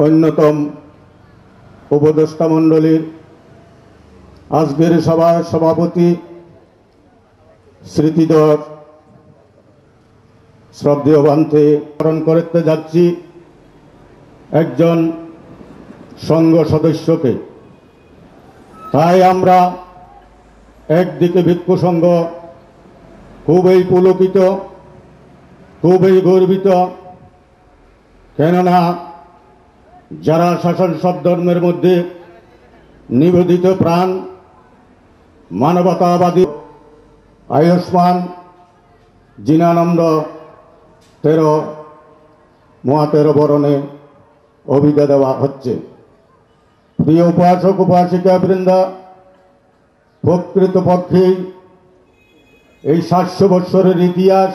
অন্যতম উপদেষ্টা মণ্ডলীর আজকের সভার সভাপতি স্মৃতিধর শ্রদ্ধেয় বান্তে স্মরণ করতে যাচ্ছি একজন সংঘ সদস্যকে। তাই আমরা একদিকে ভিক্ষু সংঘ খুবই পুলকিত, খুবই গর্বিত, কেননা যারা শাসন সব ধর্মের মধ্যে নিবেদিত প্রাণ মানবতাবাদী আয়ুষ্মান জিনানন্দ 13 বরণে অভিজ্ঞতা দেওয়া হচ্ছে। প্রিয় উপাসক উপাসিকা বৃন্দ, প্রকৃতপক্ষে এই 700 বৎসরের ইতিহাস,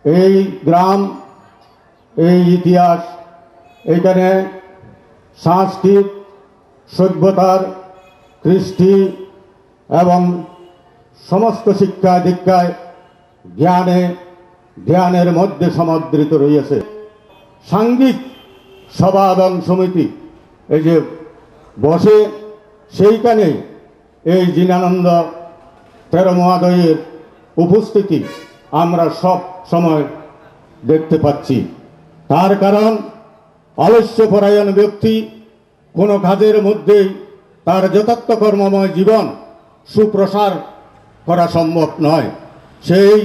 এই গ্রাম, এই ইতিহাস, এখানে সংস্কৃত সভ্যতার কৃষ্টি এবং সমস্ত শিক্ষা দীক্ষায় জ্ঞানের মধ্যে সমাদৃত রয়েছে। সাংঘিক সভা এবং সমিতি এই যে বসে, সেইখানে এই জিনানন্দ 13 মহোদয়ের উপস্থিতি আমরা সব সময় দেখতে পাচ্ছি। তার কারণ আলস্যপরায়ণ ব্যক্তি কোনো কাজের মধ্যেই তার যথার্থ কর্মময় জীবন সুপ্রসার করা সম্ভব নয়। সেই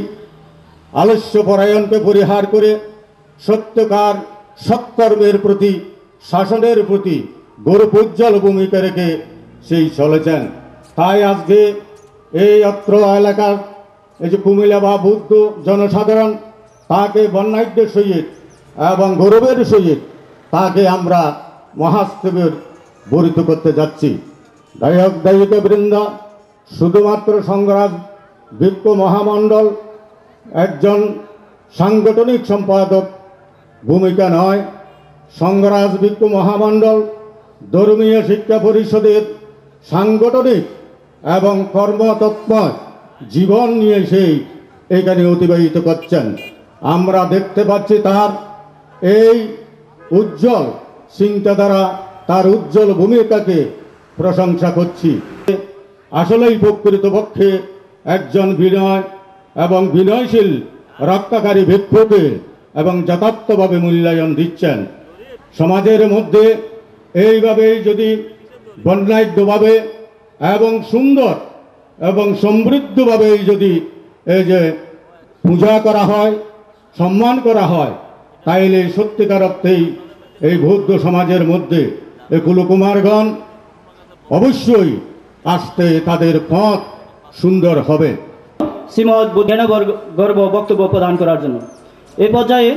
আলস্যপরায়ণকে পরিহার করে সত্যকার সৎকর্মের প্রতি, শাসনের প্রতি গৌরবোজ্জ্বল ভূমিকা রেখে সেই চলেছেন। তাই আজকে এই অত্র এলাকার এই যে কুমিল্লা বা বুদ্ধ জনসাধারণ তাকে বর্ণাঢ্যের সহিত এবং গৌরবের সহিত তাকে আমরা মহাস্তবের বরিত করতে যাচ্ছি। দায়ক দায়িকা বৃন্দ, শুধুমাত্র সংঘরাজ ভিক্ষু মহামণ্ডল একজন সাংগঠনিক সম্পাদক ভূমিকা নয়, সংঘরাজ ভিক্ষু মহামণ্ডল ধর্মীয় শিক্ষা পরিষদের সাংগঠনিক এবং কর্মতৎপর জীবন নিয়ে সেই এখানে অতিবাহিত করছেন। আমরা দেখতে পাচ্ছি তার এই উজ্জ্বল চিন্তাধারা, তার উজ্জ্বল ভূমিকাকে প্রশংসা করছি। আসলেই প্রকৃতপক্ষে একজন বিনয় এবং বিনয়শীল রক্ষাকারী ভিক্ষুকে এবং যথার্থভাবে মূল্যায়ন দিচ্ছেন। সমাজের মধ্যে এইভাবেই যদি বর্ণাঢ্যভাবে এবং সুন্দর এবং সমৃদ্ধভাবে যদি এই যে পূজা করা হয়, সম্মান করা হয়, তাইলে সত্যিকার অর্থেই এই বৌদ্ধ সমাজের মধ্যে এই কুলকুমারগণ অবশ্যই আসতে তাদের পথ সুন্দর হবে। শ্রীমৎ বুদ্ধেন গর্ব বক্তব্য প্রদান করার জন্য এই পর্যায়ে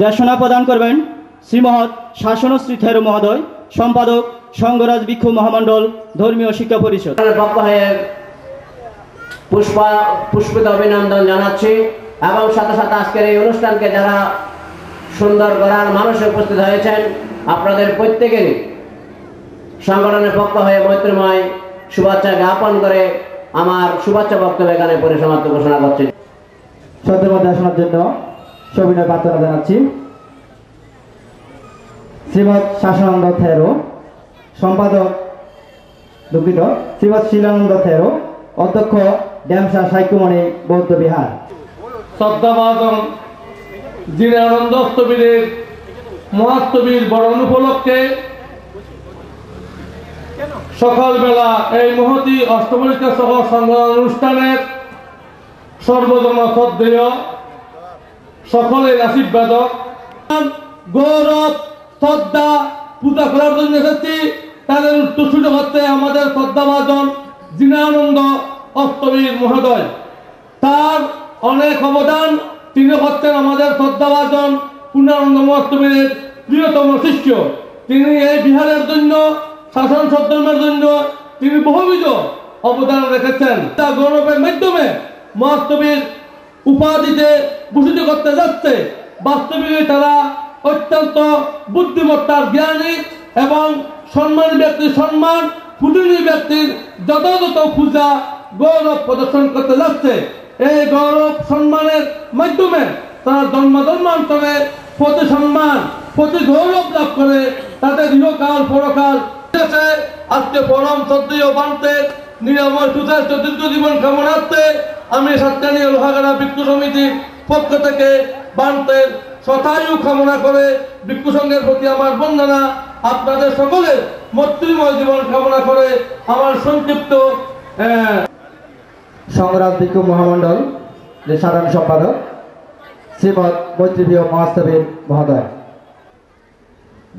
দেশনা প্রদান করবেন শ্রীমৎ শাসনশ্রী 13 মহোদয়, সম্পাদক সংঘরাজ ভিক্ষু মহামণ্ডল ধর্মীয় শিক্ষা পরিষদ। পুষ্পিত অভিনন্দন জানাচ্ছি এবং সাথে সাথে আজকের এই অনুষ্ঠানকে যারা সুন্দর করার মানুষ উপস্থিত হয়েছেন, আপনাদের প্রত্যেকেরই সংগঠনের পক্ষ হয়ে মৈত্রময় শুভেচ্ছা জ্ঞাপন করে আমার শুভেচ্ছা বক্তব্য এখানে পরিসমাপ্ত ঘোষণা করছি। শ্রদ্ধেয় দেশনার জন্য সবিনয় প্রার্থনা জানাচ্ছি শ্রীমৎ শাসনানন্দ 13, সম্পাদক শ্রীমৎ শিলানন্দ 13, অধ্যক্ষ ড্যামসা সাইকুমণি বৌদ্ধ বিহার। শ্রদ্ধাভাজন জিনানন্দ স্থবিরের মহাস্তবীর বরণ উপলক্ষে সকালবেলা এই মহতি অষ্টমরিকা সহ সংগ্রাম অনুষ্ঠানের সর্বজন শ্রদ্ধেয় সকলের আশীর্বাদক গৌরব শ্রদ্ধা পূজা করার জন্য এসেছি। তাদের উত্তরসূরি হচ্ছে আমাদের শ্রদ্ধাভাজন জিনানন্দ অষ্টবীর মহোদয়। তার অনেক অবদান, তিনি হচ্ছেন আমাদের শ্রদ্ধাভাজন পূর্ণানন্দ মহাস্তবীরের প্রিয়তম শিষ্য। তিনি এই বিহারের জন্য, শাসন সদ্ধর্মের জন্য তিনি বহুবিধ অবদান রেখেছেন। তা গৌরবের মাধ্যমে মহাস্তবীর উপাধিতে ভূষিত করতে যাচ্ছে। বাস্তবিক তারা অত্যন্ত বুদ্ধিমত্তার জ্ঞানী এবং সম্মানী ব্যক্তির সম্মান, পূজনীয় ব্যক্তির যথাযথ পূজা গৌরব প্রদর্শন করতে যাচ্ছে। এই গৌরব সম্মানের মাধ্যমে তারা জন্মান্তরে প্রতি সম্মান প্রতি গৌরব লাভ করে, তাদের ইহকাল পরকাল আজকে পরম শ্রদ্ধেয় বান্তের নিরাময় সুস্বাস্থ্য দীর্ঘ জীবন কামনার্থে আমি সাতকানিয়া লোহাগাড়া ভিক্ষু সমিতির পক্ষ থেকে বান্তের শতায়ু কামনা করে ভিক্ষু সংঘের প্রতি আমার বন্দনা, আপনাদের সকলের মৈত্রীময় জীবন কামনা করে আমার সংক্ষিপ্ত সংগ্রাম ভিক্ষু মহামণ্ডল যে সাধারণ সম্পাদক শ্রীমৎ মৈত্রীপ্রিয় মহাস্তবীর মহোদয়,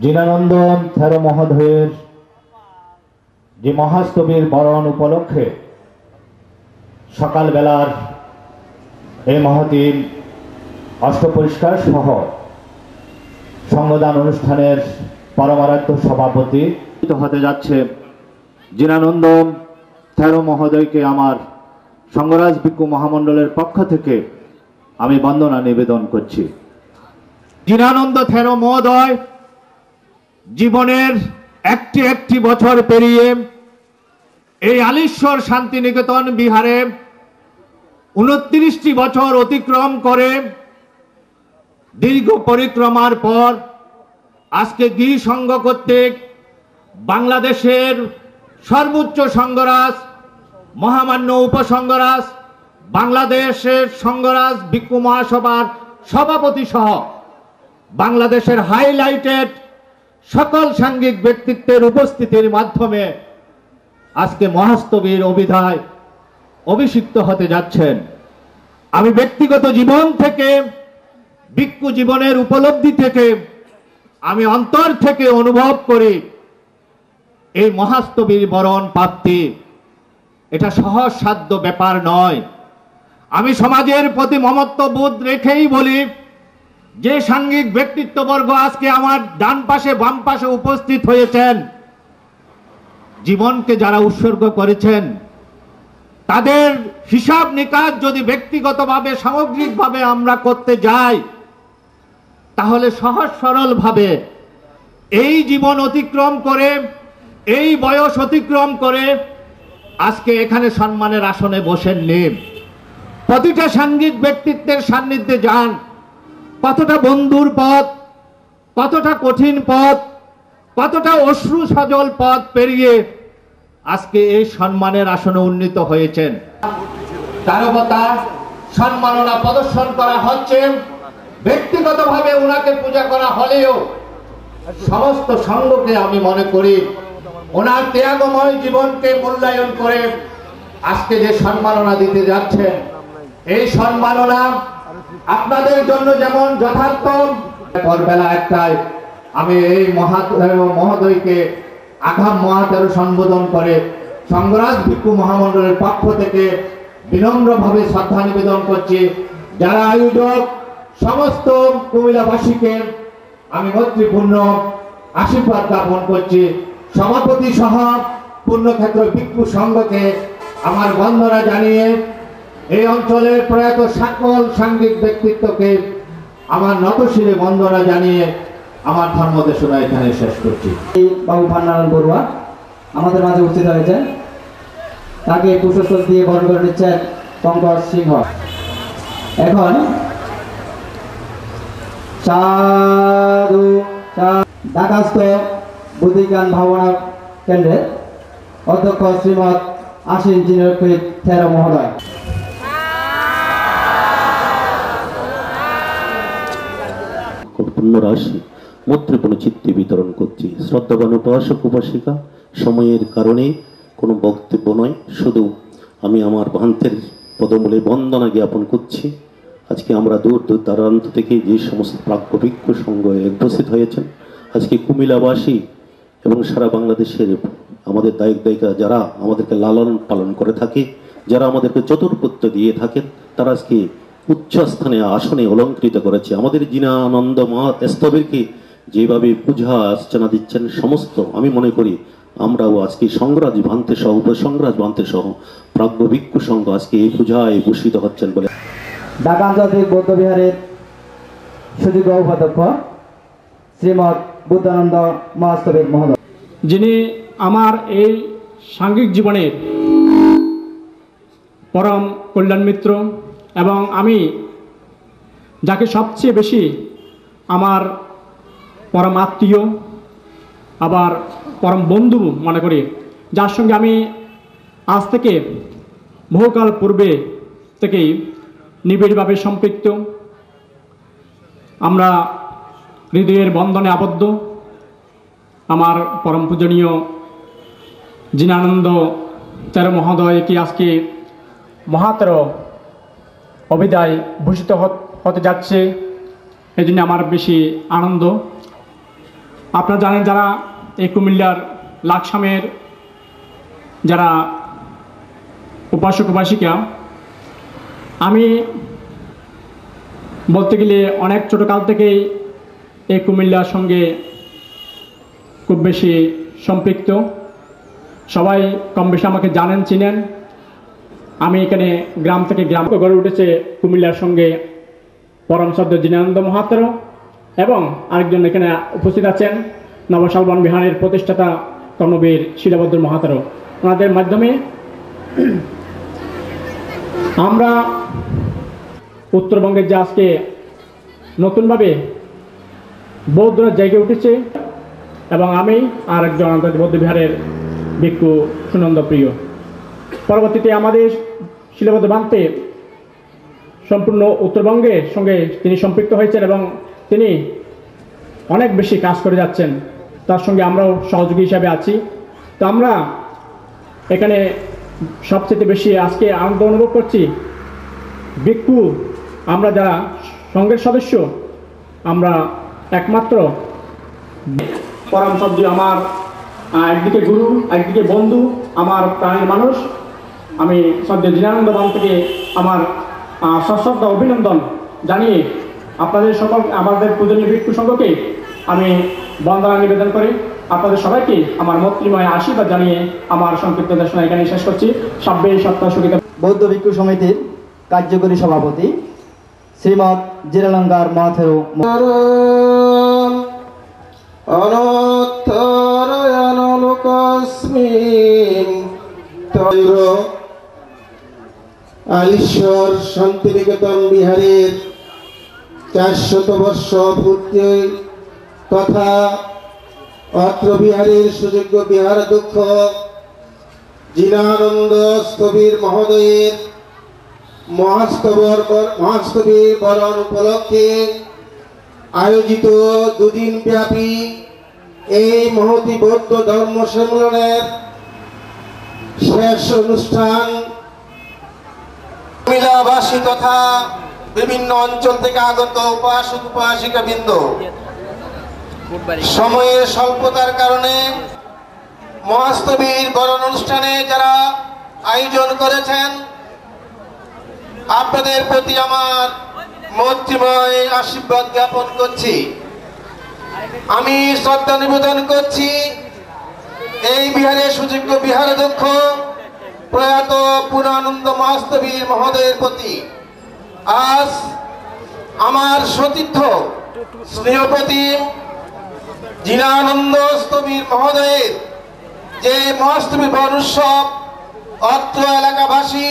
জিনানন্দন থেরো মহোদয়ের যে মহাস্তবীর বরণ উপলক্ষে সকালবেলার এই মহতির অষ্টপরিষ্কার সহ সংগদান অনুষ্ঠানের পরমারাধ্য সভাপতি হতে যাচ্ছে জিনানন্দন থেরো মহোদয়কে আমার সংঘরাজ ভিক্ষু মহামণ্ডলের পক্ষ থেকে আমি বন্দনা নিবেদন করছি। জিনানন্দ থেরো মহোদয় জীবনের একটি বছর পেরিয়ে এই আলীশ্বর শান্তিনিকেতন বিহারে 29টি বছর অতিক্রম করে দীর্ঘ পরিক্রমার পর আজকে গিরি সংঘ কর্তৃক বাংলাদেশের সর্বোচ্চ সংঘরাজ মহামান্য উপসংঘরাজ বাংলাদেশের সংঘরাজ ভিক্ষু মহাসভার সভাপতি সহ বাংলাদেশের হাইলাইটেড সকল সাংঘিক ব্যক্তিত্বের উপস্থিতির মাধ্যমে আজকে মহাস্তবীর অভিধায় অভিষিক্ত হতে যাচ্ছেন। আমি ব্যক্তিগত জীবন থেকে ভিক্ষু জীবনের উপলব্ধি থেকে আমি অন্তর থেকে অনুভব করি এই মহাস্তবীর বরণ প্রাপ্তি এটা সহজসাধ্য ব্যাপার নয়। আমি সমাজের প্রতি মমত্ব বোধ রেখেই বলি, যে সাংঘিক ব্যক্তিত্ববর্গ আজকে আমার ডান পাশে বাম পাশে উপস্থিত হয়েছেন, জীবনকে যারা উৎসর্গ করেছেন তাদের হিসাব নিকাশ যদি ব্যক্তিগতভাবে সামগ্রিকভাবে আমরা করতে যাই তাহলে সহজ সরল ভাবে এই জীবন অতিক্রম করে এই বয়স অতিক্রম করে আজকে এখানে সম্মানের আসনে বসেননি। প্রতিটা সাংঘিক ব্যক্তিত্বের সান্নিধ্যে যান, কতটা বন্ধুর পথ, কতটা কঠিন পথ, কতটা অশ্রু সজল পথ পেরিয়ে আজকে এই সম্মানের আসনে উন্নীত হয়েছেন। তারবতা সম্মাননা প্রদর্শন করা হচ্ছে, ব্যক্তিগতভাবে ওনাকে পূজা করা হলেও সমস্ত সংঘকে আমি মনে করি ওনার ত্যাগময় জীবনকে মূল্যায়ন করে আজকে যে সম্মাননা দিতে যাচ্ছেন, এই সম্মাননা আপনাদের জন্য যেমন যথার্থ, বেলা একটায় আমি এই মহোদয়কে আগাম মহাতেরো সম্বোধন করে সংঘরাজ ভিক্ষু মহামণ্ডলের পক্ষ থেকে বিনম্রভাবে শ্রদ্ধা নিবেদন করছি। যারা আয়োজক সমস্ত কুমিল্লাবাসীকে আমি মৈত্রীপূর্ণ আশীর্বাদ জ্ঞাপন করছি। সভাপতি সহ পূর্ণক্ষেত্র ভিক্ষু সংঘকে আমার বন্দনা জানিয়ে এই অঞ্চলের প্রয়াত সকল সাংঘিক ব্যক্তিত্বকে আমার নতশিরে বন্দনা জানিয়ে আমার ধর্মদেশনা এখানে শেষ করছি। বাবু ভান্নালাল বড়ুয়া আমাদের মাঝে উপস্থিত হয়েছেন, তাকে পুষ্পস্তর দিয়ে বরণ করে নিচ্ছেন পঙ্কজ সিংহ। এখন সাধু ঢাকাস্থ বুদ্ধিজ্ঞান ভাবনা কেন্দ্রের অধ্যক্ষ শ্রীমৎ আশিন জিনরক্ষিত থেরো মহোদয়। পুণ্যরাশি মৈত্রীপূর্ণ চিত্তে বিতরণ করছি। শ্রদ্ধাবান উপাসক উপাসিকা, সময়ের কারণে কোনো বক্তব্য নয়, শুধু আমি আমার ভান্তের পদমূলে বন্দনা জ্ঞাপন করছি। আজকে আমরা দূর দূর দূরান্ত থেকে যে সমস্ত প্রাজ্ঞ ভিক্ষু সংঘ উপস্থিত হয়েছেন, আজকে কুমিল্লাবাসী এবং সারা বাংলাদেশের আমাদের দায়িক দায়িকা যারা আমাদেরকে লালন পালন করে থাকে, যারা আমাদেরকে চতুর্পত্য দিয়ে থাকেন, তারা আজকে উচ্চ স্থানে আসনে অলঙ্কৃত করেছে। আমাদের জিনানন্দ মহাস্তবীরকে যেভাবে পূজা অর্চনা দিচ্ছেন সমস্ত, আমি মনে করি আমরাও আজকে সংঘরাজ ভান্তে সহ উপসংঘরাজ ভান্তে সহ প্রাজ্ঞ ভিক্ষু সংঘ আজকে এই পূজায় ভূষিত হচ্ছেন বলে ঢাকা আন্তর্জাতিক বৌদ্ধ বিহারের সুযোগ্য উপাধ্যক্ষ শ্রীমৎ বুদ্ধানন্দ মহাস্তবীর মহোদয়, যিনি আমার এই সাংঘিক জীবনের পরম কল্যাণ মিত্র এবং আমি যাকে সবচেয়ে বেশি আমার পরম আত্মীয়, আবার পরম বন্ধু মনে করি, যার সঙ্গে আমি আজ থেকে বহুকাল পূর্বে থেকেই নিবিড়ভাবে সম্পৃক্ত। আমরা হৃদয়ের বন্ধনে আবদ্ধ। আমার পরম পূজনীয় জিনানন্দ তেরো মহোদয় কি আজকে মহাতের অবিদায় ভূষিত হতে যাচ্ছে, এই জন্য আমার বেশি আনন্দ। আপনারা জানেন, যারা এই কুমিল্লার লাকসামের যারা উপাসক উপাসিকা, আমি বলতে গেলে অনেক ছোটকাল থেকেই এই কুমিল্লার সঙ্গে খুব বেশি সম্পৃক্ত। সবাই কম বেশি আমাকে জানেন, চিনেন। আমি এখানে গ্রাম থেকে গ্রাম গড়ে উঠেছে কুমিল্লার সঙ্গে পরম শ্রদ্ধ জিনানন্দ মহাতের, এবং আরেকজন এখানে উপস্থিত আছেন নবশালবন বিহারের প্রতিষ্ঠাতা কর্মবীর শিলাবদ্ধ মহাতের। ওনাদের মাধ্যমে আমরা উত্তরবঙ্গের যে আজকে নতুনভাবে বৌদ্ধরা জেগে উঠেছে, এবং আমি আর একজন বৌদ্ধ বিহারের ভিক্ষু সুনন্দ প্রিয়। পরবর্তীতে আমাদের শিলাবদ্ধ বান্তে সম্পূর্ণ উত্তরবঙ্গের সঙ্গে তিনি সম্পৃক্ত হয়েছেন এবং তিনি অনেক বেশি কাজ করে যাচ্ছেন। তার সঙ্গে আমরাও সহযোগী হিসাবে আছি। তো আমরা এখানে সবচেয়ে বেশি আজকে আনন্দ অনুভব করছি, ভিক্ষু আমরা যারা সংঘের সদস্য, আমরা একমাত্র পরম শব্দ আমার একদিকে গুরু, একদিকে বন্ধু, আমার প্রাণের মানুষ। আমি শ্রদ্ধেয় জিনানন্দ বান থেকে আমার সশ্রদ্ধ অভিনন্দন জানিয়ে আপনাদের সকল আমাদের পূজনীয় ভিক্ষু সংঘকে আমি বন্দনা নিবেদন করি। আপনাদের সবাইকে আমার মৈত্রীময় আশীর্বাদ জানিয়ে আমার সংক্ষিপ্ত দেশনা এখানে শেষ করছি। সাব্যে সপ্তাহ সুখিত। বৌদ্ধ ভিক্ষু সমিতির কার্যকরী সভাপতি শ্রীমৎ জিরালঙ্কার মহাথের আলিশ্বর শান্তিনিকেতন বিহারের 400 বর্ষ পূর্তি তথা অত্র বিহারের সুযোগ্য বিহারাধ্যক্ষ জিনানন্দ স্থবির মহোদয়ের মহাস্তবীর বরণ উপলক্ষে আয়োজিত দুদিন ব্যাপী এই মহতি বৌদ্ধ ধর্ম সম্মেলনের শেষ অনুষ্ঠান কুমিল্লাবাসী তথা বিভিন্ন অঞ্চল থেকে আগত উপাসক উপাসিকা বৃন্দ, সময়ের স্বল্পতার কারণে মহাস্তবীর বরণ অনুষ্ঠানে যারা আয়োজন করেছেন, আপনাদের প্রতি আমার মৈত্রীময় আশীর্বাদ জ্ঞাপন করছি। আমি শ্রদ্ধা নিবেদন করছি এই বিহারের সুযোগ্য বিহারাধ্যক্ষ প্রয়াত পূর্ণানন্দ মহাস্তবীর মহোদয়ের প্রতি। আজ আমার সতীর্থ স্নেহপতি জিনানন্দ স্থবির মহোদয়ের যে মহাস্তবীর বরণ উৎসব অত্র এলাকাবাসী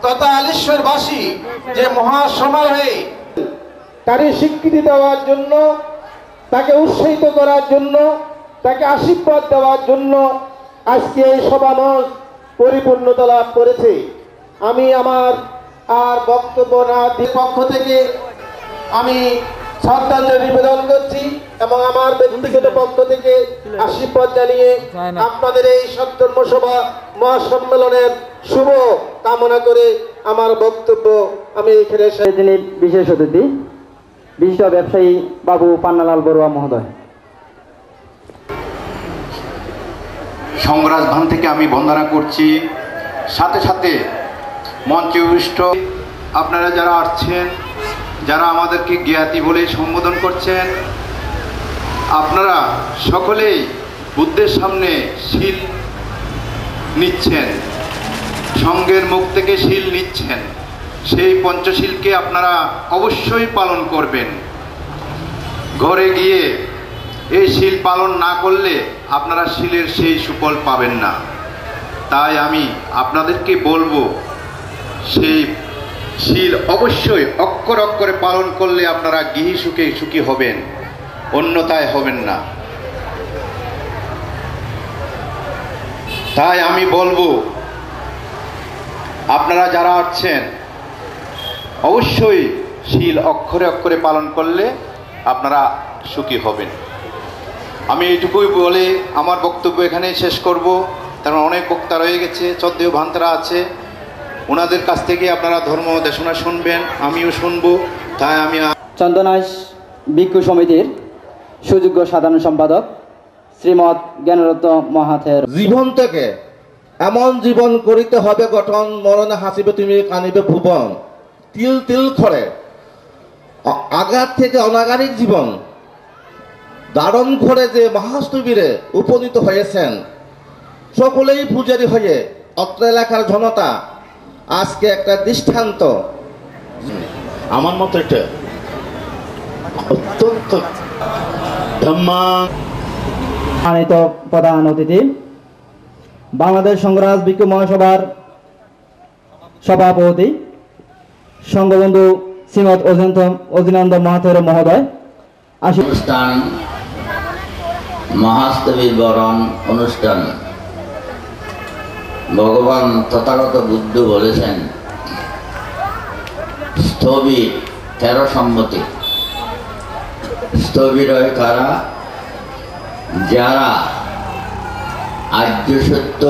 তথা আলিশ্বরবাসী যে মহাসমারোহে তারই স্বীকৃতি দেওয়ার জন্য, তাকে উৎসাহিত করার জন্য, তাকে আশীর্বাদ দেওয়ার জন্য আজকে এই সমাবেশ পরিপূর্ণতা লাভ করেছে। আমি আমার আর বক্তব্য না দিয়ে পক্ষ থেকে আমি শ্রদ্ধাঞ্জলি নিবেদন করছি এবং আমার ব্যক্তিগত পক্ষ থেকে আশীর্বাদ জানিয়ে আপনাদের এই সদ্ধর্ম সভা মহাসম্মেলনের শুভ কামনা করে আমার বক্তব্য আমি এখানে যিনি বিশেষ অতিথি বিশিষ্ট ব্যবসায়ী বাবু পান্নালাল বড়ুয়া মহোদয়। সংঘরাজ ধাম থেকে আমি বন্দনা করছি। সাথে সাথে মঞ্চে উপবিষ্ট আপনারা যারা আসছেন, যারা আমাদেরকে জ্ঞাতি বলে সম্বোধন করছেন, আপনারা সকলেই বুদ্ধের সামনে শীল নিচ্ছেন, সংঘের মুখ থেকে শীল নিচ্ছেন। সেই পঞ্চশীলকে আপনারা অবশ্যই পালন করবেন। ঘরে গিয়ে এই শীল পালন না করলে আপনারা শীলের সেই সুফল পাবেন না। তাই আমি আপনাদেরকে বলবো, সেই শীল অবশ্যই অক্ষর অক্ষরে পালন করলে আপনারা গৃহী সুখে সুখী হবেন। অন্যথায় হবেন না। তাই আমি বলবো, আপনারা যারা আছেন অবশ্যই শীল অক্ষরে অক্ষরে পালন করলে আপনারা সুখী হবেন। আমি এইটুকুই বলে আমার বক্তব্য এখানে শেষ করব। কারণ অনেক বক্তা রয়ে গেছে, শ্রদ্ধেয় ভান্তরা আছে, ওনাদের কাছ থেকে আপনারা ধর্ম দেশনা শুনবেন, আমিও শুনবো। তাই আমি চন্দনাইশ ভিক্ষু সমিতির সুযোগ্য সাধারণ সম্পাদক শ্রীমৎ জ্ঞানরত্ন মহাথের জীবন থেকে এমন জীবন করিতে হবে গঠন, মরণে হাসিবে তুমি কানিবে ভুবন, তিল তিল করে আঘাত থেকে অনাগারিক জীবন ধারণ করে যে মহাস্তবীরে উপনীত হয়েছেন, সকলেই পূজারী হয়ে অত্র এলাকার জনতা আজকে একটা দৃষ্টান্ত। আমার মতো এটা অত্যন্ত সম্মানিত প্রধান অতিথি, বাংলাদেশ সংঘরাজ ভিক্ষু মহাসভার সভাপতি সংঘবন্ধু শ্রীমৎ অজিনানন্দ মহাথের মহোদয়, অনুষ্ঠান মহাস্তবী বরণ অনুষ্ঠান। ভগবান তথাগত বুদ্ধ বলেছেন স্থবির 13 সম্মতি। স্থবির হয় কারা? যারা আর্য সত্য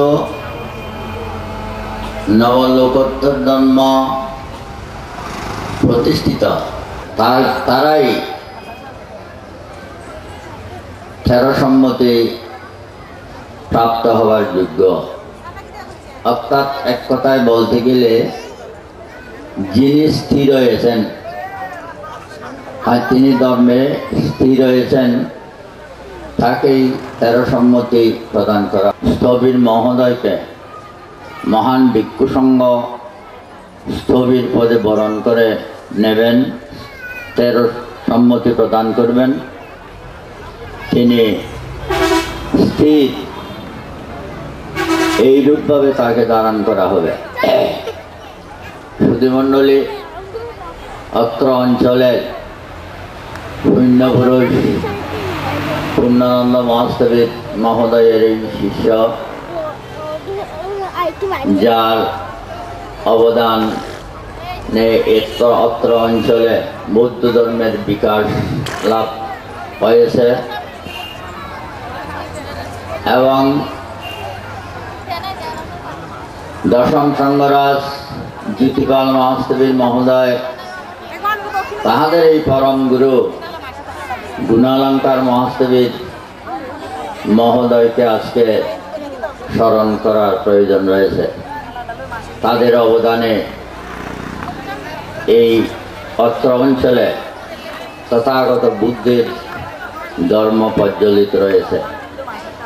নবলোকোত্তর জন্ম প্রতিষ্ঠিত, তারাই 13 সম্মতি প্রাপ্ত হওয়ার যোগ্য। অর্থাৎ এক কথায় বলতে গেলে যিনি স্থির হয়েছেন আর তিনি ধর্মে স্থির হয়েছেন তাকেই 13 সম্মতি প্রদান করা। স্থবির মহোদয়কে মহান ভিক্ষু সংঘ স্থবির পদে বরণ করে নেবেন, 13 সম্মতি প্রদান করবেন। তিনি স্থির এইরূপভাবে তাকে ধারণ করা হবে। সুধীমণ্ডলী, অত্র অঞ্চলের পুণ্যপুরুষ পূর্ণানন্দ মহাস্তবীর মহোদয়ের এই শিষ্য, যার অবদান অত্র অঞ্চলে বৌদ্ধ ধর্মের বিকাশ লাভ হয়েছে এবং দশম সংঘরাজ জ্যোতিপাল মহাস্তবীর মহোদয় তাহাদের এই পরম গুরু গুণালঙ্কার মহাস্তবীর মহোদয়কে আজকে স্মরণ করার প্রয়োজন রয়েছে। তাদের অবদানে এই অত্র অঞ্চলে তথাগত বুদ্ধের ধর্ম প্রজ্বলিত রয়েছে।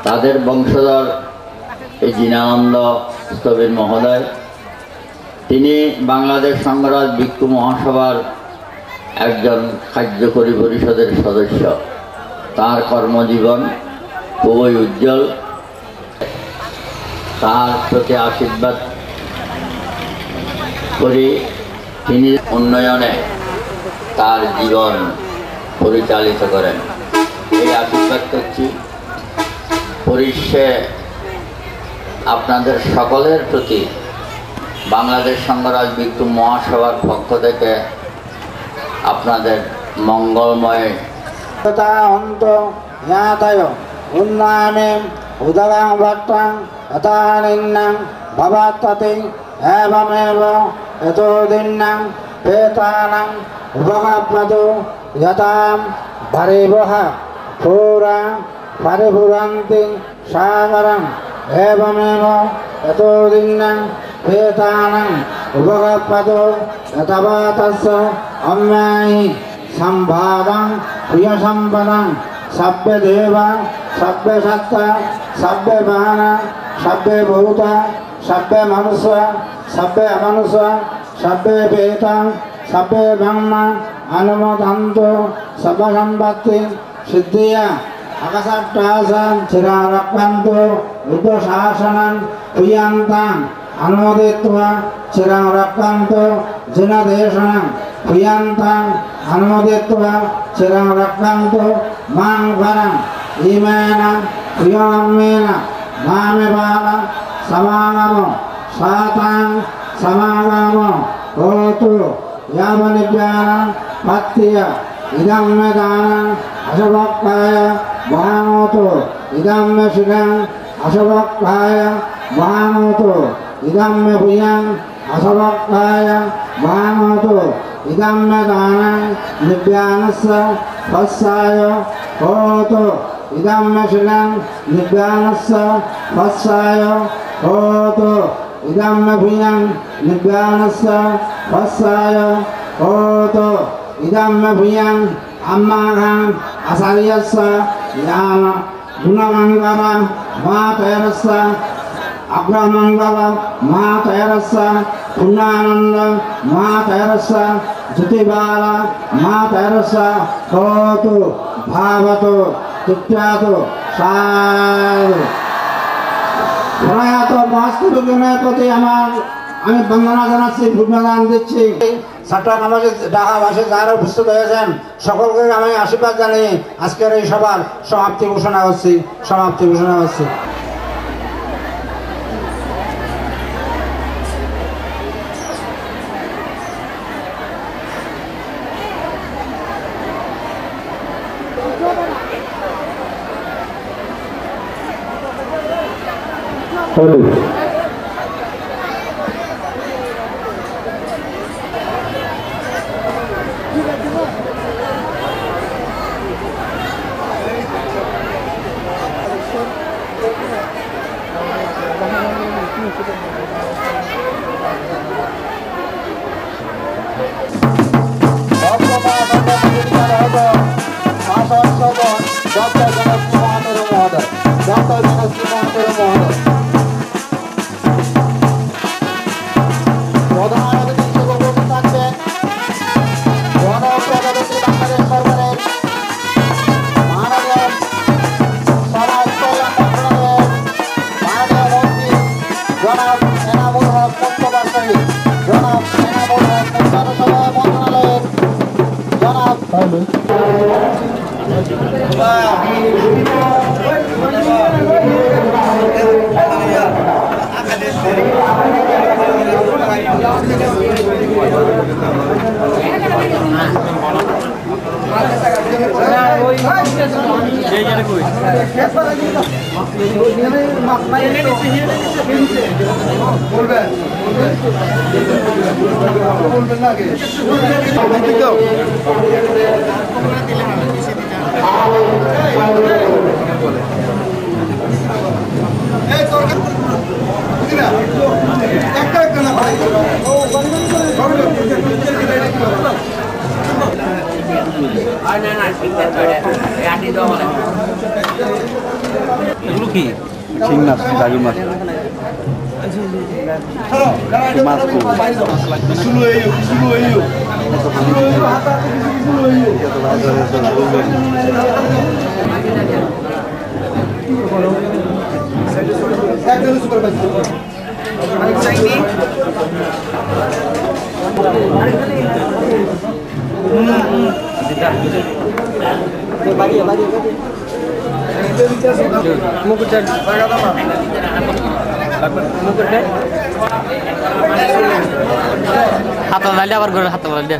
তাদের বংশধর এই জিনানন্দ স্থবির মহোদয়, তিনি বাংলাদেশ সংঘরাজ ভিক্ষু মহাসভার একজন কার্যকরী পরিষদের সদস্য। তার কর্মজীবন খুবই উজ্জ্বল। তার প্রতি আশীর্বাদ করি তিনি উন্নয়নে তার জীবন পরিচালিত করেন, এই আশীর্বাদ করছি। পরিশেষে আপনাদের সকলের প্রতি বাংলাদেশ সংঘরাজ ভিক্ষু মহাসভার পক্ষ থেকে আপনাদের মঙ্গলময় অন্ত জ্ঞাতায় উন্নয়নে উদগাং ভক্তাং যথানিন্নাং ভবাত্ততে এবমেব এতদিন্নাং পেতানাং উপকাপ্যতো যথাম পরিবহ পুরা পরিপুরন্তি সাগরং এবমেব এতদিন্নাং পেতানাং উপকাপ্যতো যথা তস্য অম্যায়ি সম্ভাবং প্রিয় সম্পদং সব্বে দেবা সব্বে সত্তা সব্বে বাহনা সব্বে ভূতা সব্বে মনুষ্য সব্বে অমনুষ্য সব্বে বেতাং সব্বে ব্রহ্ম অনুমোদন্ত সর্ব সম্পত্তি Scindia আকাশাট্টাসাং চিরারক্ষন্ত রূপশাসনং প্রিয়ন্তাং অনুমোদিত্বা চিরারক্ষন্ত জিনদেশনং Puyantang Anumodetwa Cirang Rakanto Mang Barang Imena Puyamena Mamebala Samangamo Satang Samangamo Kotu Yamanibjana Patya Idam Medana Asabakaya Bahamoto Idam Mesidang Asabakaya Bahamoto Idam Mepuyang Asabakaya Bahamoto Idam Medana Nibyanasa Pasaya Koto Idam Mesidang Nibyanasa Pasaya Koto Idam Mepuyang Nibyanasa Pasaya Koto Idam Mepuyang Ammarang Asariyasa Yama Gunamangala Matayarasa Agramangala Matayarasa Punananda Matayarasa Jitibala Matayarasa Kotu Bhavato Tityatu Saru Prayata Master Gunar Pati Amar আমি বন্দনা জানাচ্ছি ভূমিদান দিচ্ছি ছাত্র আমাকে ঢাকা ভাষায় যারা উপস্থিত হয়েছেন সকলকে আমি আশীর্বাদ জানিয়ে আজকের এই সভার সমাপ্তি ঘোষণা করছি এগুলো কি শিং মাছ জাগি মাছ হাত লাইলে আবার করে হাত লাইলে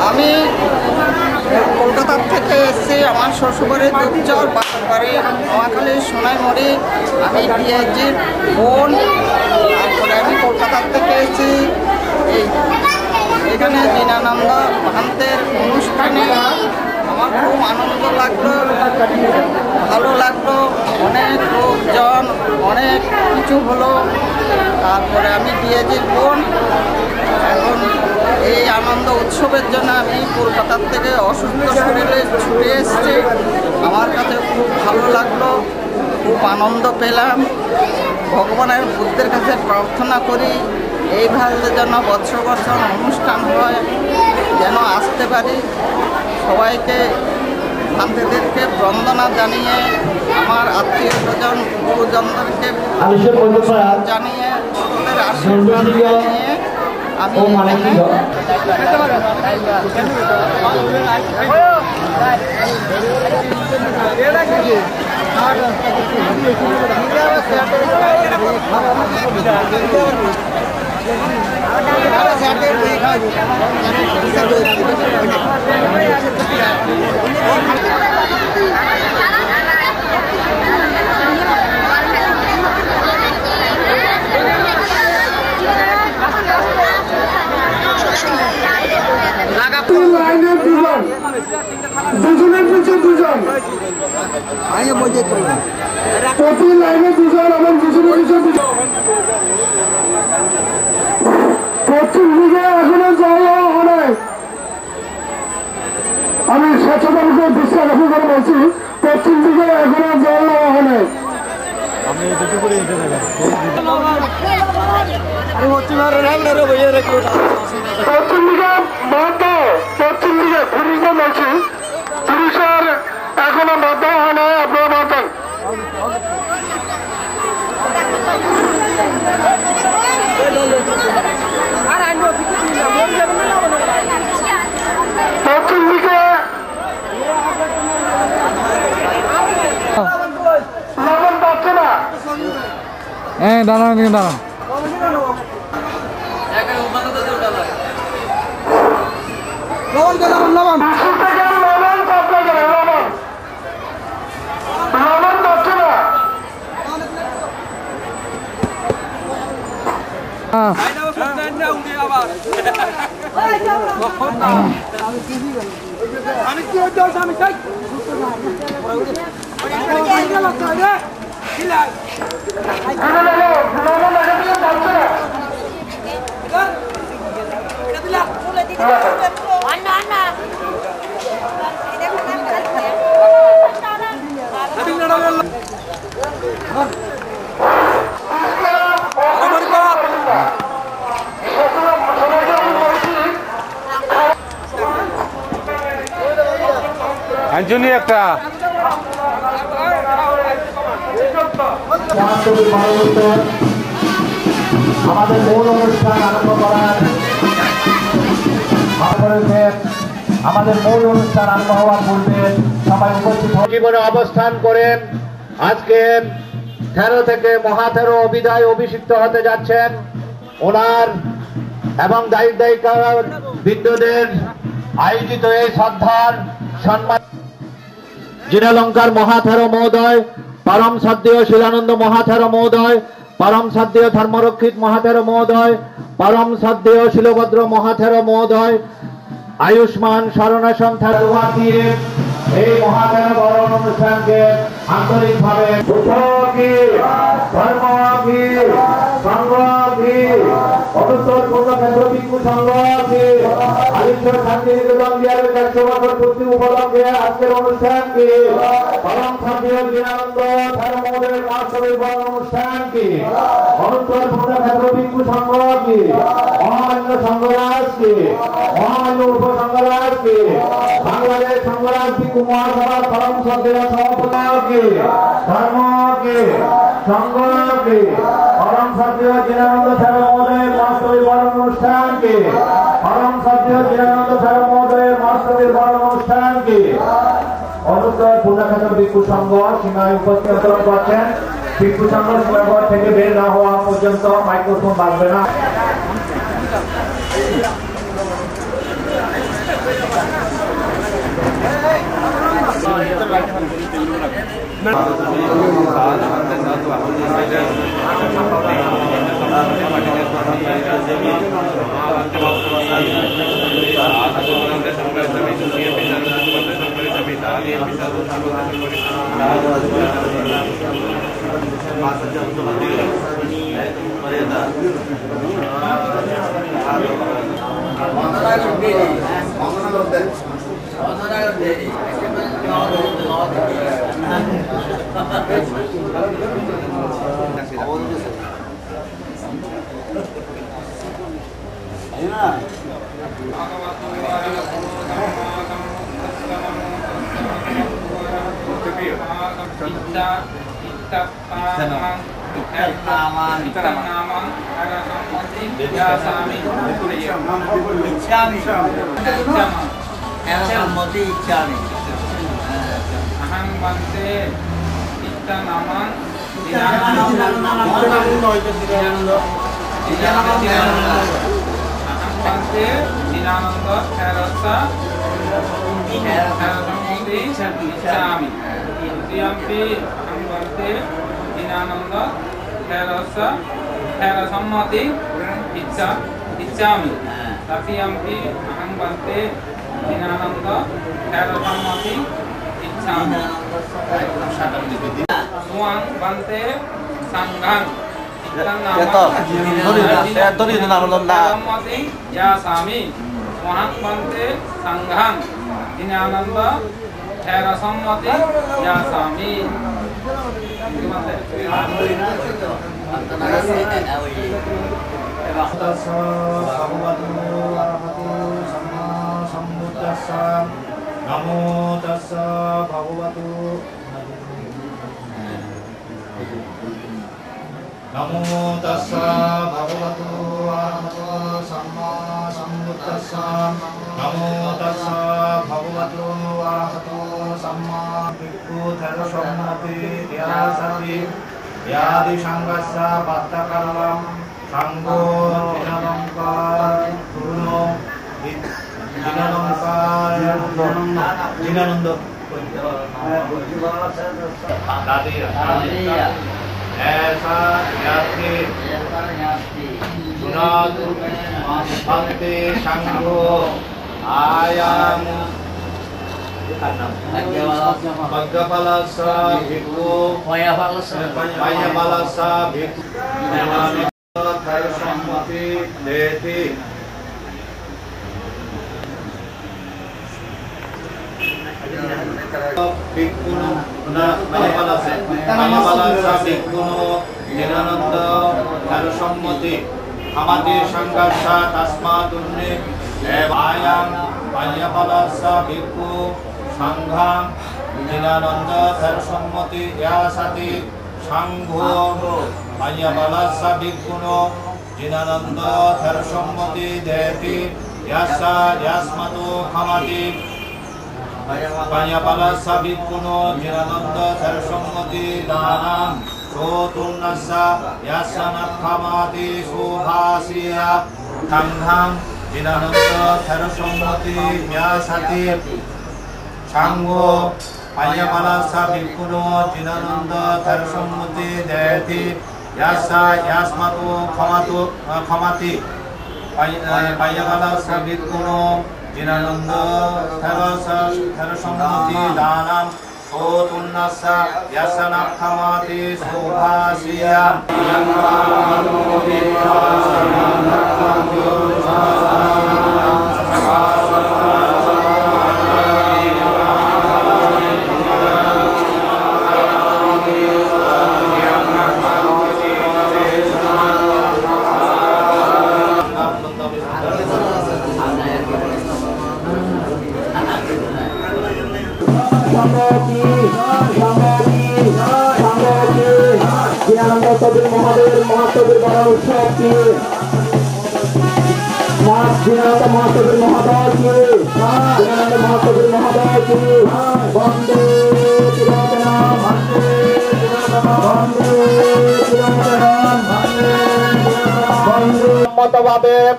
আমি কলকাতা থেকে এসেছি আমার শ্বশুরবাড়ির দুধচর বাড়ি নোয়াখালী সোনাইমুড়ি আমি ডিআইজির বোন তারপরে আমি কলকাতা থেকে এসেছি এখানে দীনানন্দ ভান্তের অনুষ্ঠানে আমার খুব আনন্দ লাগলো ভালো লাগলো অনেক লোকজন অনেক কিছু হলো তারপরে আমি ডিএজির বোন। এখন এই আনন্দ উৎসবের জন্য আমি কলকাতার থেকে অসুস্থ শরীরে ছুটে এসেছি। আমার কাছে খুব ভালো লাগলো, খুব আনন্দ পেলাম। ভগবানের বুদ্ধের কাছে প্রার্থনা করি এইভাবে যেন বছর বছর অনুষ্ঠান হয়, যেন আসতে পারি। সবাইকে ভান্তেদেরকে বন্দনা জানিয়ে, আমার আত্মীয় স্বজন গুরুজনদেরকে জানিয়ে, ছোটদের আশীর্বাদ জানিয়ে আমি দুজনের পিছনে দুজন, প্রতি লাইনে দুজন, আমার দুজনের পিছনে দুজন। পশ্চিম দিকে এখনো যাওয়া হয়। আমি সচেতনকে বিশ্বাস করে বলছি, পশ্চিম দিকে এখনো যাওয়া হয়। আমি দুটো করে পশ্চিম দিকে বাধা, পশ্চিম দিকে পুরুষে বলছি, পুরুষের এখনো বাধা হয় না। আপনার বাধান পশ্চিম দিকে লবণ পাচ্ছে না। হ্যাঁ, দাঁড়ান দাঁড়ান। আঞ্জনি একটা আমাদের মূল অনুষ্ঠান আরম্ভ করার আমাদের মূল অনুষ্ঠান আরম্ভ হওয়ার পূর্বে সবাই উপস্থিত জীবনে অবস্থান করেন। আজকে 13 থেকে মহাতেরো বিদায় অভিষিক্ত হতে যাচ্ছেন ওনার এবং দায়িত্ব বিদ্যুতের আয়োজিত এই শ্রদ্ধার সম্মান জিনালঙ্কার মহাথেরো মহোদয়, পরম শ্রদ্ধেয় শিলানন্দ মহাথেরো মহোদয়, পরম শ্রদ্ধেয় ধর্মরক্ষিত মহাথেরো মহোদয়, পরম শ্রদ্ধেয় শিলভদ্র মহাথেরো মহোদয়, আয়ুষ্মান শরণাসন থারুয়াতির এই মহাথেরো বরণ অনুষ্ঠানকে আন্তরিকভাবে অনুত্তর পূর্ণক্ষেত্র ভিক্ষু সংঘ আলিশ্বর শান্তিনিকেতন বিহারের 100 বছর পূর্তি উপলক্ষে আজকের অনুষ্ঠানকে পরম শ্রদ্ধেয় দীনানন্দ থারু মহোদয়ের বাৎসরিক বরণ অনুষ্ঠানকে অনুত্তর পূর্ণক্ষেত্র ভিক্ষু সংঘকে মহামান্য সংঘরাজকে মহামান্য উপসংঘরাজকে বাংলাদেশ সংঘরাজ ভিক্ষু মহাসভার পরম শ্রদ্ধেয় সভাপতিকে ধর্মকে সংঘকে পরম শ্রদ্ধেয় দীনানন্দ থারু মহোদয়ের বাৎসরিক বরণ অনুষ্ঠানকে পরম শ্রদ্ধেয় দীনানন্দ থারু মহোদয়ের বাৎসরিক বরণ অনুষ্ঠানকে অনুত্তর পূর্ণক্ষেত্র ভিক্ষু সংঘ সীমায় উপস্থিত করছেন। ভিক্ষু সংঘ সীমাঘর থেকে বের না হওয়া পর্যন্ত মাইক্রোফোন বাজবে না।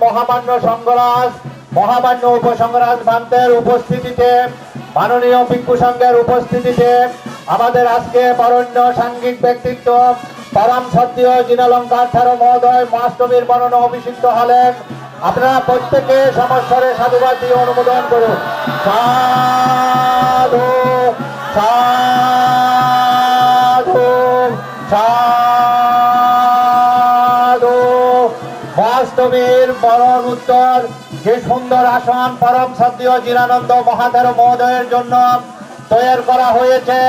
মহামান্য সংঘরাজ মহামান্য উপসংঘরাজ ভান্তের উপস্থিতিতে মাননীয় ভিক্ষু সংঘের উপস্থিতিতে আমাদের আজকে বরণ্য সাংঘিক ব্যক্তিত্ব পরম সদ্য জিনালঙ্কার ঠারো মহোদয় মহাষ্টমীর বর্ণনা অভিষিক্ত হলেন। আপনারা প্রত্যেকে সমস্বরে সাধুবাদ দিয়ে অনুমোদন করুন। সাধু সাধু সাধু। মহাষ্টমীর বরণ উত্তর যে সুন্দর আসন পরম সদ্য জিনানন্দ মহাতের মহোদয়ের জন্য তৈরি করা হয়েছে।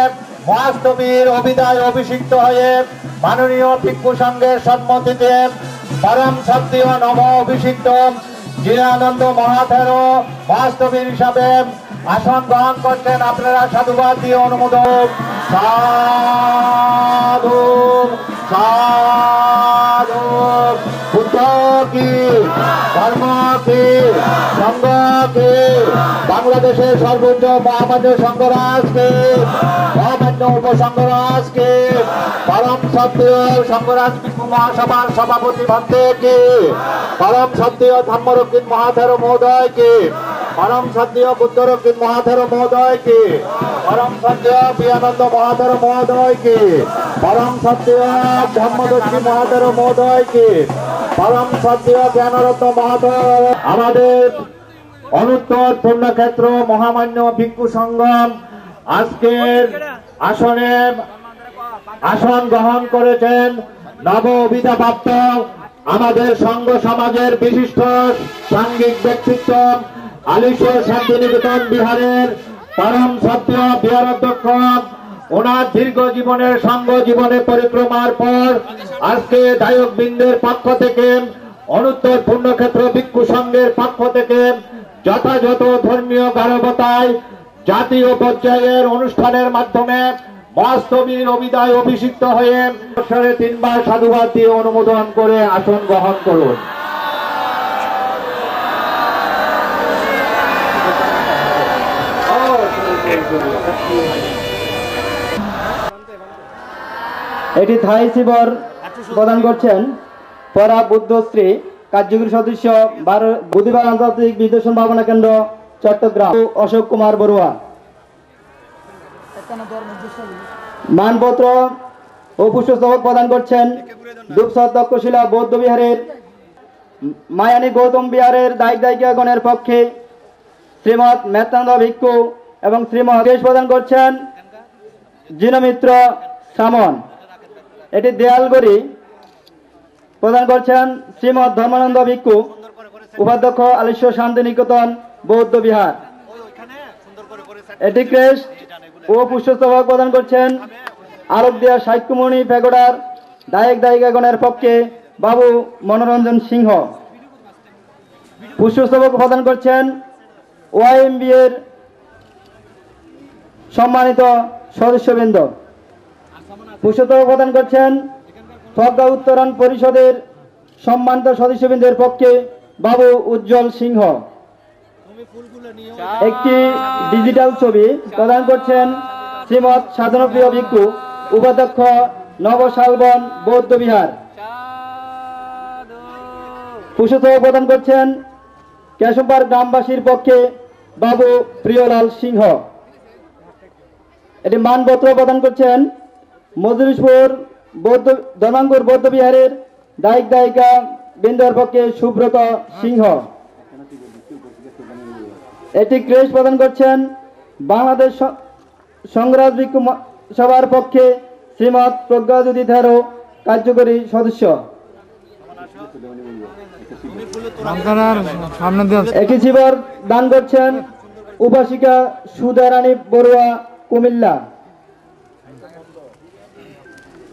মহাষ্টমীর অভিদায় অভিষিক্ত হয়ে মাননীয় ভিক্ষু সংঘের সম্মতিতে পরম সদ্য নব অভিষিক্ত জিনানন্দ মহাতের মহাষ্টমীর হিসাবে আসন গ্রহণ করছেন। আপনারা সাধুবাদ দিয়ে অনুমোদন। সাধু সাধু। বুদ্ধ কি, ধর্ম কি, সংঘ কি, বাংলাদেশের সর্বোচ্চ মহামান্য সংঘরাজকে, মহামান্য উপসংঘরাজকে, পরম সত্য সংঘরাজ ভিক্ষু মহাসভার সভাপতি ভক্তকে, পরম সত্য ধর্মরক্ষিত মহাথের মহোদয়কে, পরম সত্য বুদ্ধরক্ষিত মহাথের মহোদয়কে, পরম সত্য প্রিয়ানন্দ মহাথের মহোদয়কে, পরম সত্য ধর্মদর্শী মহাথের মহোদয়কে, পরম সত্য জ্ঞানরত্ন মহাথের আমাদের অনুত্তর পুণ্যক্ষেত্র মহামান্য ভিক্ষু সংগম আজকের আসনে আসন গ্রহণ করেছেন। নব অভিধাপ্রাপ্ত আমাদের সংঘ সমাজের বিশিষ্ট সাংঘিক ব্যক্তিত্ব আলিশ্বর শান্তিনিকেতন বিহারের পরম সত্য বিহারাধ্যক্ষ। ওনার দীর্ঘ জীবনের সংঘ জীবনে পরিক্রমার পর আজকে দায়ক বৃন্দের পক্ষ থেকে অনুত্তর পুণ্যক্ষেত্র ভিক্ষু সংঘের পক্ষ থেকে যথাযথ ধর্মীয় গারবতায় জাতীয় পর্যায়ের অনুষ্ঠানের মাধ্যমে মহাষ্টমীর অভিদায় অভিষিক্ত হয়ে বছরে 3 বার সাধুবাদ দিয়ে অনুমোদন করে আসন গ্রহণ করুন। এটি থাই শিবর প্রদান করছেন পরা বুদ্ধশ্রী কার্যকরী সদস্য বুদ্ধিবার আন্তর্জাতিক বিদ্বেষণ ভাবনা কেন্দ্র চট্টগ্রাম অশোক কুমার বড়ুয়া। মানপত্র ও পুষ্পস্তবক প্রদান করছেন দুপসর তক্ষশিলা বৌদ্ধ বিহারের মায়ানী গৌতম বিহারের দায়িক দায়িকাগণের পক্ষে শ্রীমৎ মেত্তানন্দ ভিক্ষু এবং শ্রীমৎ দেশ প্রদান করছেন জিনমিত্র শ্রামণ। এটি দেয়ালগড়ি প্রদান করছেন শ্রীমৎ ধর্মানন্দ ভিক্ষু উপাধ্যক্ষ আলিশ্বর শান্তিনিকেতন বৌদ্ধ বিহার। এটি ক্রেস্ট ও পুষ্পস্তবক প্রদান করছেন আরবদিয়া সাহিত্যমণি প্যাগোডার দায়ক দায়িকাগণের পক্ষে বাবু মনোরঞ্জন সিংহ। পুষ্পস্তবক প্রদান করছেন ওআইএমবি এর সম্মানিত সদস্যবৃন্দ। পুষ্পস্তবক প্রদান করছেন প্রজ্ঞা উত্তরণ পরিষদের সম্মানিত সদস্যবৃন্দের পক্ষে বাবু উজ্জ্বল সিংহ। একটি ডিজিটাল ছবি প্রদান করছেন শ্রীমৎ সাধনপ্রিয় ভিক্ষু উপাধ্যক্ষ নবশালবন বৌদ্ধ বিহার। পুষ্পস্তবক প্রদান করছেন কেশবপাড় গ্রামবাসীর পক্ষে বাবু প্রিয়লাল সিংহ। এটি মানপত্র প্রদান করছেন মজলিশপুর বৌদ্ধ ধর্মাঙ্কুর বৌদ্ধ বিহারের দায়িক দায়িকা বৃন্দের পক্ষে সুব্রত সিংহ। এটি ক্রেস্ট প্রদান করছেন বাংলাদেশ সংঘরাজ ভিক্ষু সভার পক্ষে শ্রীমৎ প্রজ্ঞাজ্যোতি থেরো কার্যকরী সদস্য। একটি শিবর দান করছেন উপাসিকা সুধারানী বড়ুয়া কুমিল্লা।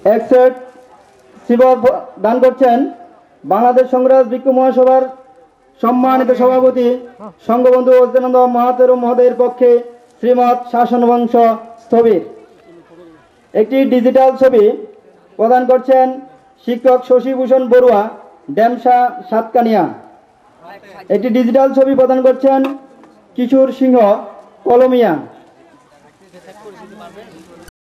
এক সেট শিবর দান করছেন বাংলাদেশ সংঘরাজ ভিক্ষু মহাসভার সম্মানিত সভাপতি সংঘবন্ধু অচ্যুতানন্দ মহাতের মহোদয়ের পক্ষে শ্রীমৎ শাসন বংশ স্থবির। একটি ডিজিটাল ছবি প্রদান করছেন শিক্ষক শশীভূষণ বড়ুয়া ড্যামসা সাতকানিয়া। একটি ডিজিটাল ছবি প্রদান করছেন কিশোর সিংহ কলমিয়া।